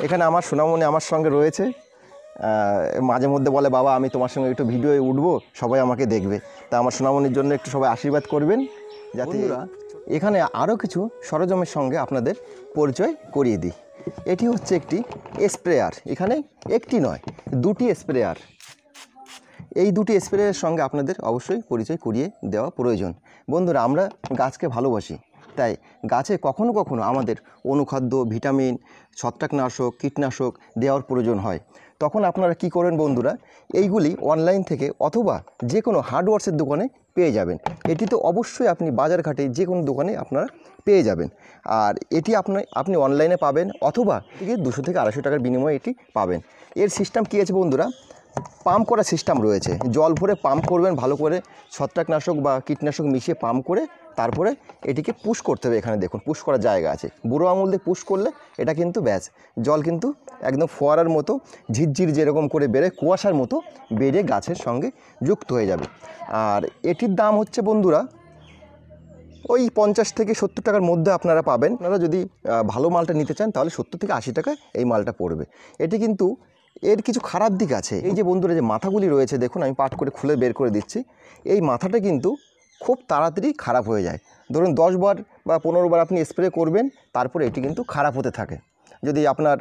এখানে আমার সোনামণি আমার সঙ্গে রয়েছে। মাঝে মধ্যে বলে, বাবা আমি তোমার সঙ্গে একটু ভিডিওয়ে উঠবো, সবাই আমাকে দেখবে। তা আমার সোনামণির জন্য একটু সবাই আশীর্বাদ করবেন, যাতে এখানে আরও কিছু সরঞ্জামের সঙ্গে আপনাদের পরিচয় করিয়ে দিই। এটি হচ্ছে একটি স্প্রেয়ার। এখানে একটি নয়, দুটি স্প্রেয়ার। এই দুটি স্প্রেয়ারের সঙ্গে আপনাদের অবশ্যই পরিচয় করিয়ে দেওয়া প্রয়োজন। বন্ধুরা, আমরা গাছকে ভালোবাসি, তাই গাছে কখনো কখনো আমাদের অনুখাদ্য, ভিটামিন, ছত্রাকনাশক, কীটনাশক দেওয়ার প্রয়োজন হয়। তখন আপনারা কি করেন বন্ধুরা, এইগুলি অনলাইন থেকে অথবা যে কোনো হার্ডওয়্যার্সের দোকানে পেয়ে যাবেন। এটি তো অবশ্যই আপনি বাজারঘাটে যে কোনো দোকানে আপনারা পেয়ে যাবেন। আর এটি আপনি অনলাইনে পাবেন, অথবা 200 থেকে 250 টাকার বিনিময়ে এটি পাবেন। এর সিস্টেম কী আছে বন্ধুরা, পাম্প করা সিস্টেম রয়েছে। জল ভরে পাম্প করবেন, ভালো করে ছত্রাকনাশক বা কীটনাশক মিশিয়ে পাম্প করে তারপরে এটিকে পুশ করতে হবে। এখানে দেখুন পুশ করার জায়গা আছে, বুড়ো আঙুল দিয়ে পুশ করলে এটা কিন্তু ব্যাস জল কিন্তু একদম ফোয়ারার মতো ঝিরঝির যেরকম করে বেড়ে কুয়াশার মতো বেড়ে গাছের সঙ্গে যুক্ত হয়ে যাবে। আর এটির দাম হচ্ছে বন্ধুরা ওই 50 থেকে 70 টাকার মধ্যে আপনারা পাবেন। আপনারা যদি ভালো মালটা নিতে চান তাহলে 70 থেকে 80 টাকায় এই মালটা পড়বে। এটি কিন্তু এর কিছু খারাপ দিক আছে। এই যে বন্ধুরা, যে মাথাগুলি রয়েছে দেখুন, আমি পাট করে খুলে বের করে দিচ্ছি। এই মাথাটা কিন্তু খুব তাড়াতাড়ি খারাপ হয়ে যায়। ধরুন 10 বার বা 15 বার আপনি স্প্রে করবেন, তারপরে এটি কিন্তু খারাপ হতে থাকে। যদি আপনার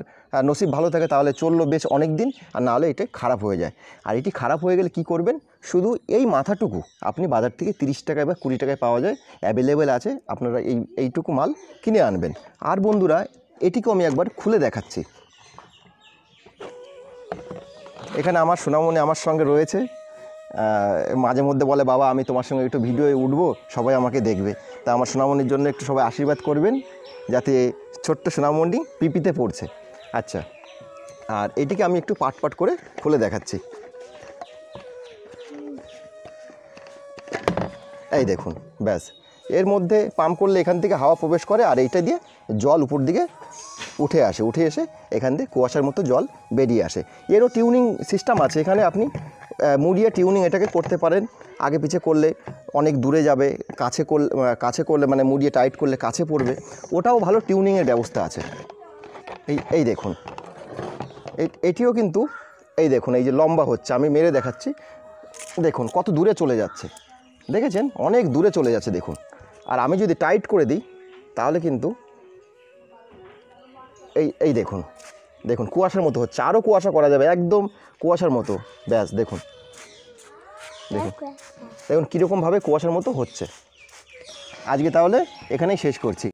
নসিব ভালো থাকে তাহলে চললো বেশ অনেক দিন, আর নাহলে এটা খারাপ হয়ে যায়। আর এটি খারাপ হয়ে গেলে কি করবেন, শুধু এই মাথাটুকু আপনি বাজার থেকে 30 টাকায় বা 20 টাকায় পাওয়া যায়, অ্যাভেলেবেল আছে, আপনারা এইটুকু মাল কিনে আনবেন। আর বন্ধুরা, এটিকেও আমি একবার খুলে দেখাচ্ছি। এখানে আমার সোনামণি আমার সঙ্গে রয়েছে। মাঝে মধ্যে বলে, বাবা আমি তোমার সঙ্গে একটু ভিডিওয়ে উঠবো, সবাই আমাকে দেখবে। তা আমার সোনামণির জন্য একটু সবাই আশীর্বাদ করবেন, যাতে ছোট্ট সোনামণি পিপিতে পড়ছে। আচ্ছা, আর এটিকে আমি একটু পাট পাট করে খুলে দেখাচ্ছি। এই দেখুন, ব্যাস এর মধ্যে পাম্প করলে এখান থেকে হাওয়া প্রবেশ করে, আর এইটা দিয়ে জল উপর দিকে উঠে এসে এখান থেকে কুয়াশার মতো জল বেরিয়ে আসে। এরও টিউনিং সিস্টেম আছে। এখানে আপনি মুড়িয়ে টিউনিং এটাকে করতে পারেন। আগে পিছে করলে অনেক দূরে যাবে, কাছে করলে মানে মুড়িয়ে টাইট করলে কাছে পড়বে, ওটাও ভালো টিউনিংয়ের ব্যবস্থা আছে। এই দেখুন, এটিও কিন্তু এই দেখুন, এই যে লম্বা হচ্ছে, আমি মেরে দেখাচ্ছি, দেখুন কত দূরে চলে যাচ্ছে, দেখেছেন অনেক দূরে চলে যাচ্ছে দেখুন। আর আমি যদি টাইট করে দিই তাহলে কিন্তু এই দেখুন কুয়াশার মতো হচ্ছে। আরও কুয়াশা করা যাবে, একদম কুয়াশার মতো, ব্যাস দেখুন কীরকমভাবে কুয়াশার মতো হচ্ছে। আজকে তাহলে এখানেই শেষ করছি।